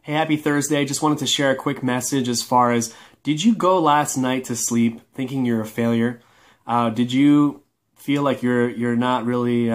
Hey, happy Thursday. Just wanted to share a quick message as far as, did you go last night to sleep thinking you're a failure? Did you feel like you're not really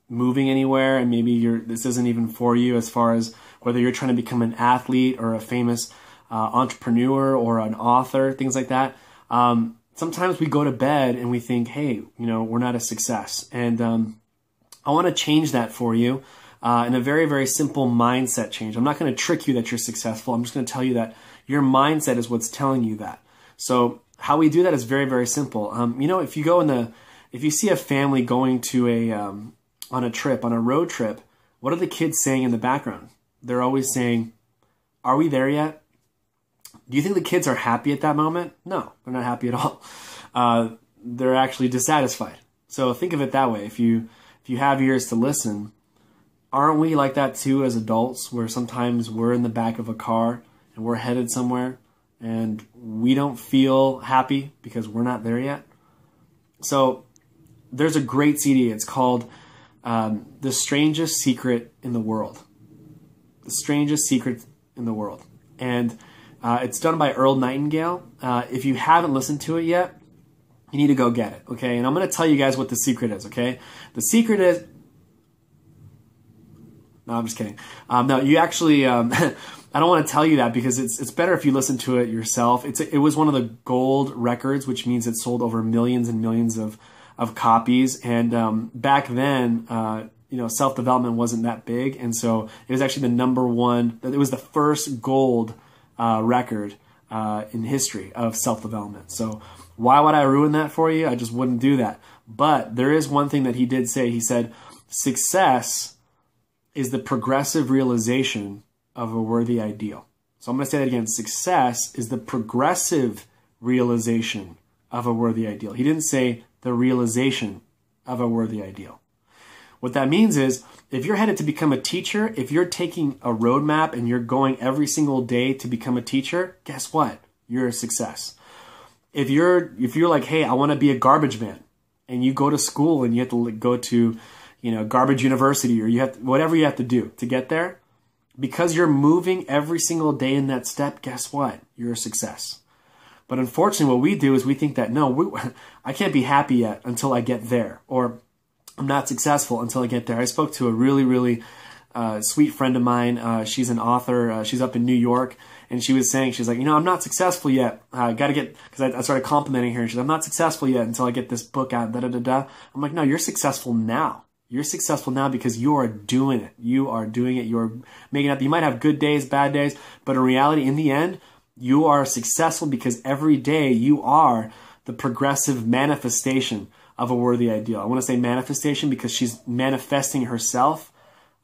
moving anywhere, and maybe this isn't even for you, as far as whether you're trying to become an athlete or a famous entrepreneur or an author, things like that? Sometimes we go to bed and we think, hey, we're not a success. And I want to change that for you in a very, very simple mindset change. I'm not going to trick you that you're successful. I'm just going to tell you that your mindset is what's telling you that. So how we do that is very, very simple. If you see a family going to on a road trip, what are the kids saying in the background? They're always saying, "Are we there yet?" Do you think the kids are happy at that moment? No, they're not happy at all. They're actually dissatisfied. So think of it that way. If you have ears to listen, aren't we like that too as adults, where sometimes we're in the back of a car and we're headed somewhere and we don't feel happy because we're not there yet? So there's a great CD. It's called The Strangest Secret in the World. The Strangest Secret in the World. And it's done by Earl Nightingale. If you haven't listened to it yet, you need to go get it, okay? And I'm going to tell you guys what the secret is, okay? The secret is... No, I'm just kidding. No, you actually... I don't want to tell you that, because it's better if you listen to it yourself. It was one of the gold records, which means it sold over millions and millions of copies. And back then, self-development wasn't that big. And so it was actually the #1... It was the first gold record in history of self-development. So why would I ruin that for you? I just wouldn't do that. But there is one thing that he did say. He said, success is the progressive realization of a worthy ideal. So I'm going to say that again. Success is the progressive realization of a worthy ideal. He didn't say the realization of a worthy ideal. What that means is, if you're headed to become a teacher, if you're taking a roadmap and you're going every single day to become a teacher, guess what? You're a success. If you're like, hey, I want to be a garbage man, and you go to school and you have to go to, garbage university, or whatever you have to do to get there, because you're moving every single day in that step, guess what? You're a success. But unfortunately, what we do is we think that, no, I can't be happy yet until I get there, or I'm not successful until I get there. I spoke to a really, really sweet friend of mine. She's an author. She's up in New York, and she was saying, she's like, I'm not successful yet. I got to get, because I started complimenting her, and she's like, I'm not successful yet until I get this book out, da-da-da-da. I'm like, no, you're successful now. You're successful now because you are doing it. You are doing it. You're making it. You might have good days, bad days, but in reality, in the end, you are successful because every day you are the progressive manifestation of a worthy ideal. I want to say manifestation because she's manifesting herself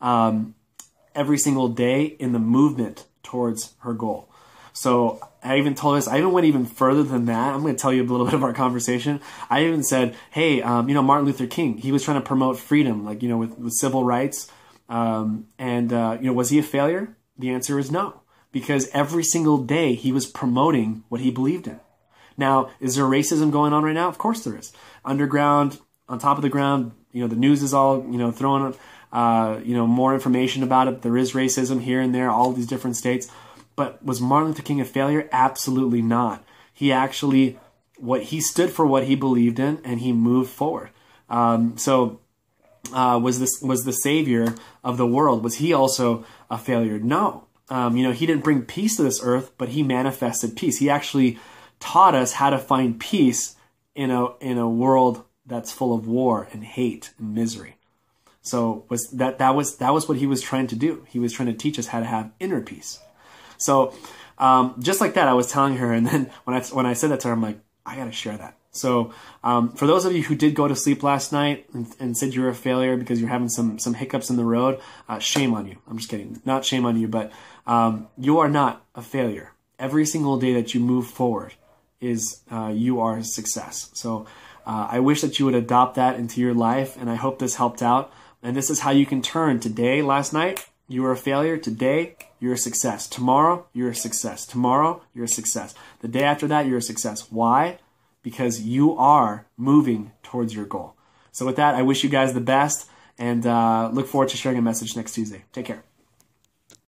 every single day in the movement towards her goal. So I even told us, I even went even further than that. I'm going to tell you a little bit of our conversation. I even said, hey, Martin Luther King, he was trying to promote freedom, like, with civil rights. Was he a failure? The answer is no, because every single day he was promoting what he believed in. Now, is there racism going on right now? Of course there is. Underground, on top of the ground, the news is all, throwing, more information about it. There is racism here and there, all these different states. But was Martin Luther King a failure? Absolutely not. He actually, he stood for what he believed in, and he moved forward. Was the savior of the world? Was he also a failure? No. He didn't bring peace to this earth, but he manifested peace. He actually taught us how to find peace in a world that's full of war and hate and misery. So that was what he was trying to do. He was trying to teach us how to have inner peace. So just like that, I was telling her, and then when I said that to her, I'm like, I got to share that. So for those of you who did go to sleep last night and said you were a failure because you're having some hiccups in the road, shame on you. I'm just kidding. Not shame on you, but you are not a failure. Every single day that you move forward you are a success. So I wish that you would adopt that into your life, and I hope this helped out. And this is how you can turn today, last night, you were a failure. Today, you're a success. Tomorrow, you're a success. Tomorrow, you're a success. The day after that, you're a success. Why? Because you are moving towards your goal. So with that, I wish you guys the best, and look forward to sharing a message next Tuesday. Take care.